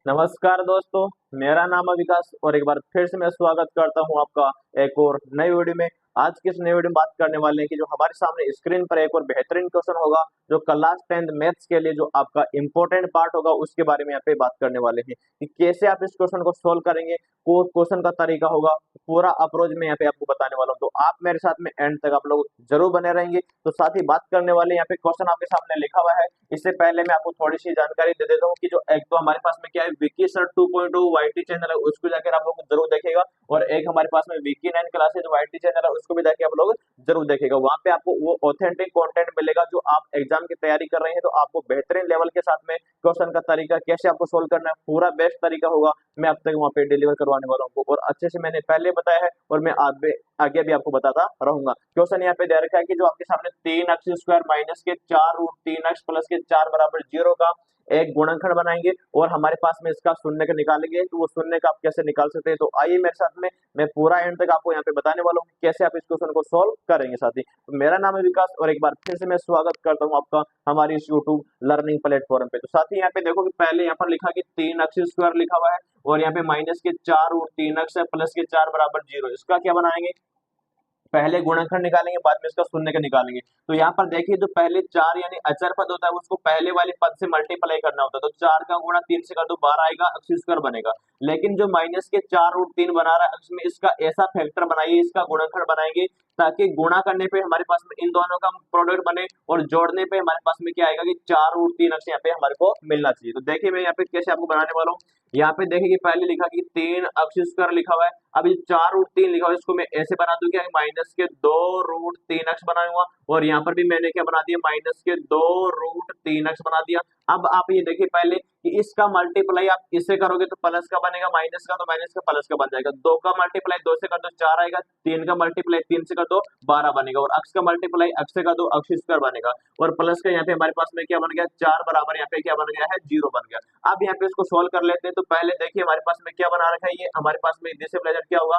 नमस्कार दोस्तों, मेरा नाम है विकास और एक बार फिर से मैं स्वागत करता हूं आपका एक और नई वीडियो में। आज की इस नई वीडियो में बात करने वाले हैं कि जो हमारे सामने स्क्रीन पर एक और बेहतरीन क्वेश्चन होगा, जो क्लास 10th मैथ्स के लिए जो आपका इंपॉर्टेंट पार्ट होगा उसके बारे में यहाँ पे बात करने वाले हैं कि कैसे आप इस क्वेश्चन को सोल्व करेंगे, को क्वेश्चन का तरीका होगा, पूरा अप्रोच में यहाँ पे आपको बताने वाला हूँ। तो आप मेरे साथ में एंड तक आप लोग जरूर बने रहेंगे। तो साथ ही बात करने वाले यहाँ पे क्वेश्चन आपके सामने लिखा हुआ है। इससे पहले मैं आपको थोड़ी सी जानकारी दे देता हूँ कि जो एक तो हमारे पास में क्या है विकी सर 2.0 वाईटी चैनल है, उसको जाकर आप लोग जरूर देखेगा। और एक हमारे पास में विकी 9 क्लासेज वाईटी चैनल है, उसको भी जाके आप लोग जरूर देखेगा। वहां पे आपको वो ऑथेंटिक कंटेंट मिलेगा जो आप एग्जाम की तैयारी कर रहे हैं, तो आपको बेहतरीन लेवल के साथ में क्वेश्चन का तरीका कैसे आपको सोल्व करना है, पूरा बेस्ट तरीका होगा, मैं अब तक वहाँ पे डिलीवर करवाने वाला हूँ और अच्छे से मैंने पहले बताया है और मैं आगे भी आपको बताता रहूंगा। क्वेश्चन यहाँ पे दे रखा है कि जो आपके सामने 3x² माइनस के 4 रूट 3x प्लस के 4 बराबर 0 का एक गुणनखंड बनाएंगे और हमारे पास में इसका शून्य का निकालेंगे। तो वो शून्य का आप कैसे निकाल सकते हैं, तो आइए मेरे साथ में, मैं पूरा एंड तक आपको यहाँ पे बताने वाला हूँ कैसे आप इस क्वेश्चन को सोल्व करेंगे। साथी तो मेरा नाम है विकास और एक बार फिर से मैं स्वागत करता हूँ आपका हमारी इस यूट्यूब लर्निंग प्लेटफॉर्म पे। तो साथी यहाँ पे देखो कि पहले यहाँ पर लिखा कि 3x² लिखा हुआ है और यहाँ पे माइनस के 4 रूट 3x है प्लस के 4 बराबर 0। इसका क्या बनाएंगे, पहले गुणनखंड निकालेंगे, बाद में इसका शून्य का निकालेंगे। तो यहाँ पर देखिए जो पहले 4 यानी अचर पद होता है उसको पहले वाले पद से मल्टीप्लाई करना होता है। तो 4 का गुणा 3 से कर दो 12 आएगा, x² बनेगा। लेकिन जो माइनस के 4 रूट 3 बना रहा है इसमें इसका ऐसा फैक्टर बनाइए, इसका गुणनखंड बनाएंगे ताकि गुणा करने पे हमारे पास में इन दोनों का प्रोडक्ट बने और जोड़ने पे हमारे पास में क्या आएगा कि 4 रूट 3 अक्स यहाँ पे हमारे को मिलना चाहिए। तो देखिए मैं यहाँ पे कैसे आपको बनाने वाला हूँ। यहाँ पे देखिए कि पहले लिखा कि 3x² लिखा हुआ है, अब ये 4 रूट 3 लिखा हुआ है, इसको मैं ऐसे बना दूं क्या, माइनस के 2 रूट 3x बनाऊंगा और यहाँ पर भी मैंने क्या बना दिया, माइनस के 2 रूट 3x बना दिया। अब आप ये देखिए पहले कि इसका मल्टीप्लाई आप इससे करोगे तो प्लस का बनेगा, माइनस का तो माइनस का प्लस का बन जाएगा। 2 का मल्टीप्लाई 2 से कर दो 4 आएगा, 3 का मल्टीप्लाई 3 से कर दो 12 बनेगा और x का मल्टीप्लाई x से कर दो x² बनेगा और प्लस का यहाँ पे हमारे पास में क्या बन गया, 4 बराबर यहाँ पे क्या बन गया है, 0 बन गया। अब यहाँ पे इसको सोल्व कर लेते हैं। तो पहले देखिए हमारे पास में क्या बना रखा है, ये हमारे पास में डिसिप्लिन क्या होगा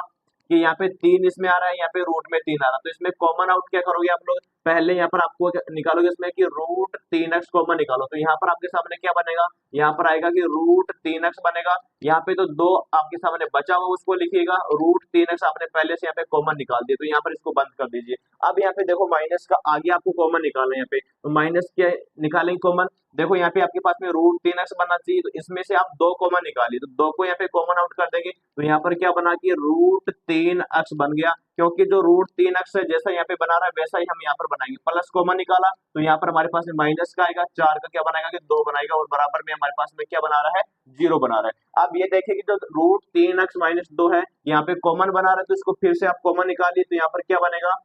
कि यहाँ पे 3 इसमें आ रहा है, यहाँ पे रूट में 3 आ रहा है, तो इसमें कॉमन आउट क्या करोगे आप लोग, पहले यहाँ पर आपको निकालोगे इसमें कि रूट 3x कॉमन निकालो। तो यहाँ पर आपके सामने क्या बनेगा, यहाँ पर आएगा कि रूट 3x बनेगा। यहाँ पे तो 2 आपके सामने बचा हुआ उसको लिखिएगा, रूट 3x आपने पहले से यहाँ पे कॉमन निकाल दिया, तो यहाँ पर इसको बंद कर दीजिए। अब यहाँ पे देखो माइनस का आगे आपको कॉमन निकालना है, यहाँ पे तो माइनस के निकालेंगे कॉमन। देखो यहाँ पे आपके पास में रूट 3x बनना चाहिए, तो इसमें से आप 2 कॉमन निकालिए, तो 2 को यहाँ पे कॉमन आउट कर देंगे। तो यहाँ पर क्या बना कि रूट 3x बन गया, क्योंकि जो रूट 3x है जैसा यहाँ पे बना रहा है वैसा ही हम यहाँ पर बनाएंगे। प्लस कॉमन निकाला तो यहाँ पर हमारे पास में माइनस का आएगा, 4 का क्या बनाएगा कि 2 बनाएगा और बराबर में हमारे पास में क्या बना रहा है, 0 बना रहा है। अब ये देखिए कि जो रूट 3x माइनस 2 है यहाँ पे कॉमन बना रहा है, तो इसको फिर से आप कॉमन निकालिए, तो यहाँ पर क्या बनेगा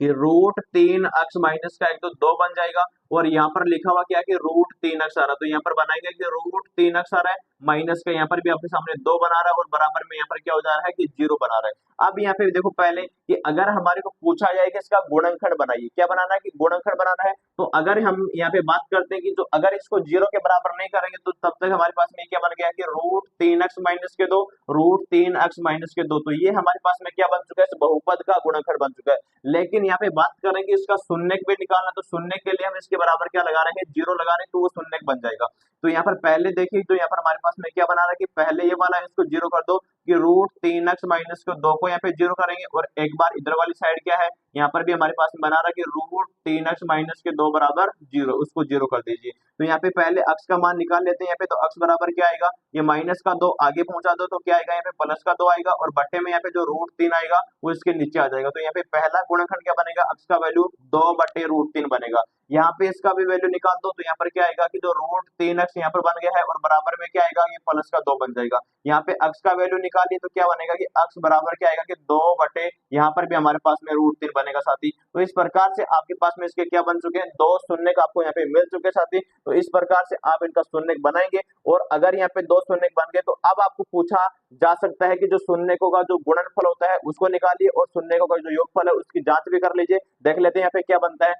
कि रूट 3x माइनस का एक तो 2 बन जाएगा और यहाँ पर लिखा हुआ क्या है कि रूट 3x आ रहा है, तो यहाँ पर बनाएंगे कि रूट 3x आ रहा है, माइनस का यहाँ पर भी आपके सामने 2 बना रहा है और बराबर में यहाँ पर क्या हो जा रहा है कि 0 बना रहा है। अब यहाँ पे देखो पहले कि अगर हमारे को पूछा जाए कि इसका गुणनखंड बनाइए, क्या बनाना है कि गुणनखंड बनाना है, तो अगर हम यहाँ पे बात करते हैं कि जो अगर इसको 0 के बराबर नहीं करेंगे तो तब तक हमारे पास में क्या बन गया कि रूट 3x माइनस के 2, रूट 3x माइनस के 2, तो ये हमारे पास में क्या बन चुका है, बहुपद का गुणनखंड बन चुका है। लेकिन यहाँ पे बात करेंगे इसका शून्य भी निकालना, तो शून्य के लिए हम इसके बराबर क्या लगा रहे हैं, 0 लगा रहे हैं, तो वो शून्य बन जाएगा। तो यहाँ पर पहले देखिए तो यहाँ पर हमारे पास में क्या बना रहा है कि पहले ये वाला इसको 0 कर दो कि रूट 3x माइनस के 2 को यहाँ पे 0 करेंगे और एक बार इधर वाली साइड क्या है, यहाँ पर भी हमारे पास में बना रहा है कि रूट 3x माइनस के 2 बराबर 0, उसको 0 कर दीजिए। तो यहाँ पे पहले x का मान निकाल लेते हैं यहाँ पे, तो x बराबर क्या आएगा, ये माइनस का 2 आगे पहुंचा दो तो क्या आएगा, यहाँ पे प्लस का 2 आएगा और बट्टे में यहाँ पे जो रूट 3 आएगा वो इसके नीचे आ जाएगा। तो यहाँ पे पहला गुणनखंड क्या बनेगा, x का वैल्यू 2 बटे रूट 3 बनेगा। यहाँ पे इसका भी वैल्यू निकाल दो तो यहाँ पर क्या आएगा कि जो रूट 3x यहाँ पर बन गया है और बराबर में क्या आएगा, ये प्लस का 2 बन जाएगा। यहाँ पे x का वैल्यू निकालिए तो क्या बनेगा कि x बराबर क्या आएगा कि 2 बटे यहाँ पर भी हमारे पास में रूट 3 बनेगा साथी। तो इस प्रकार से आपके पास में इसके क्या बन चुके हैं, 2 शून्य आपको यहाँ पे मिल चुके हैं साथी। तो इस प्रकार से आप इनका शून्य बनाएंगे और अगर यहाँ पे 2 शून्य बन गए तो अब आपको पूछा जा सकता है कि जो शून्य का जो गुणनफल होता है उसको निकालिए और शून्य का जो योगफल है उसकी जांच भी कर लीजिए। देख लेते हैं यहाँ पे क्या बनता है।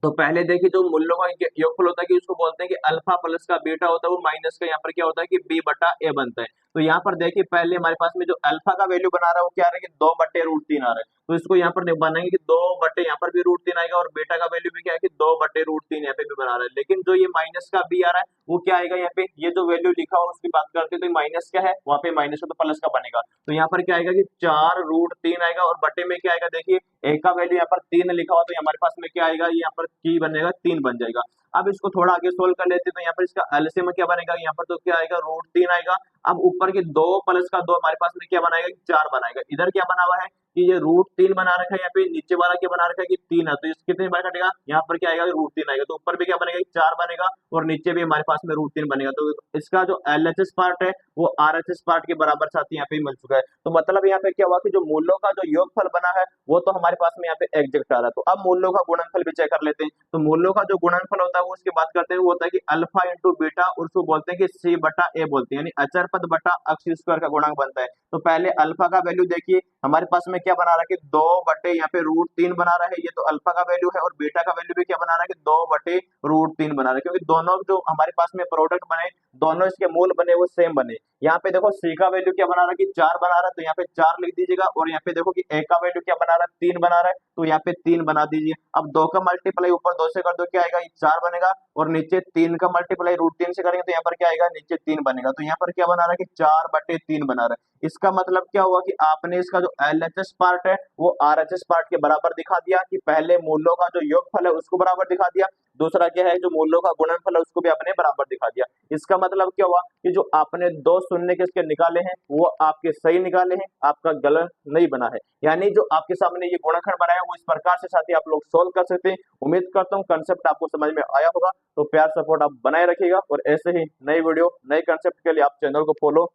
तो पहले देखिए जो मूल्यों का योगफल होता है कि उसको बोलते हैं कि अल्फा प्लस का बीटा होता है, वो माइनस का यहाँ पर क्या होता है कि बी बटा ए बनता है। तो यहाँ पर देखिए पहले हमारे पास में जो अल्फा का वैल्यू बना रहा है वो क्या आ रहा है कि 2/√3 आ रहा है। तो इसको यहाँ पर बनाएंगे कि 2 बटे यहाँ पर भी √3 आएगा और बीटा का वैल्यू भी क्या है कि 2/√3 यहाँ पे भी बना रहा है। लेकिन जो ये माइनस का बी आ रहा है वो क्या आएगा यहाँ पे, ये जो वैल्यू लिखा हुआ उसकी बात करते हैं तो माइनस क्या है, वहाँ पे माइनस है तो प्लस का बनेगा। तो यहाँ पर क्या आएगा कि 4√3 आएगा और बटे में क्या आएगा, देखिए ए का वैल्यू यहाँ पर 3 लिखा हुआ तो हमारे पास में क्या आएगा, यहाँ पर की बनेगा 3 बन जाएगा। अब इसको थोड़ा आगे सोल्व कर लेते हैं तो यहाँ पर इसका एलसीएम क्या बनेगा, यहाँ पर तो क्या आएगा √3 आएगा। अब ऊपर के 2 प्लस का 2 हमारे पास में क्या बनाएगा, 4 बनाएगा। इधर क्या बना हुआ है कि ये √3 बना रखा है, यहाँ पे नीचे वाला क्या बना रखा है कि 3 है, तो इस कितने बार कटेगा, यहाँ पर क्या आएगा √3 आएगा। तो ऊपर भी क्या बनेगा 4 बनेगा और नीचे भी हमारे पास में √3 बनेगा। तो इसका जो एलएचएस पार्ट है वो आरएचएस पार्ट के बराबर साथ यहाँ पे मिल चुका है। तो मतलब यहाँ पे क्या हुआ कि जो मूल्यों का जो योगफल बना है वो तो हमारे पास में यहाँ पे एग्जैक्ट आ रहा है। तो अब मूल्यों का गुणनफल भी चेक कर लेते हैं। तो मूल्यों का जो गुणनफल होता है वो उसकी बात करते हैं, वो होता है कि अल्फा इंटू बीटा, उसको बोलते हैं कि सी बटा ए बोलते हैं, यानी अचर पद बटा अक्ष स्क्वायर का गुणांक बनता है। तो पहले अल्फा का वैल्यू देखिए हमारे पास में क्या बना रहा है कि 2 बटे यहाँ पे √3 बना रहा है, ये तो अल्फा का वैल्यू है। और बीटा का वैल्यू भी क्या बना रहा है कि 2 बटे √3 बना रहा है, क्योंकि दोनों जो हमारे पास में प्रोडक्ट बने, दोनों इसके मूल बने वो सेम बने। यहाँ पे देखो सी का वैल्यू क्या बना रहा है कि 4 बना रहा है, तो यहाँ पे 4 लिख दीजिएगा। और यहाँ पे देखो कि ए का वैल्यू क्या बना रहा है 3 बना रहा है, तो यहाँ पे 3 बना दीजिए। अब 2 का मल्टीप्लाई ऊपर 2 से कर दो क्या आएगा, 4 बनेगा। और नीचे 3 का मल्टीप्लाई √3 से करेंगे तो यहाँ पर क्या आएगा, नीचे 3 बनेगा। तो यहाँ पर क्या बना रहा है कि 4/3 बना रहा है। इसका मतलब क्या हुआ कि आपने इसका जो एलएचएस पार्ट है वो आरएचएस पार्ट के बराबर दिखा दिया, कि पहले मूल्यों का जो योगफल है उसको बराबर दिखा दिया, दूसरा क्या है जो मूल्यों का गुणनफल है उसको भी आपने बराबर दिखा दिया। इसका मतलब क्या हुआ कि जो आपने 2 शून्य किसके निकाले हैं वो आपके सही निकाले हैं, आपका गलत नहीं बना है। यानी जो आपके सामने ये गुणनखंड बनाया वो इस प्रकार से साथी आप लोग सोल्व कर सकते हैं। उम्मीद करता हूँ कंसेप्ट आपको समझ में आया होगा। तो प्यार सपोर्ट आप बनाए रखिएगा और ऐसे ही नई वीडियो नए कंसेप्ट के लिए आप चैनल को फॉलो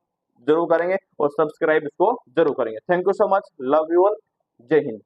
जरूर करेंगे और सब्सक्राइब इसको जरूर करेंगे। Thank you so much, love you all, जय हिंद।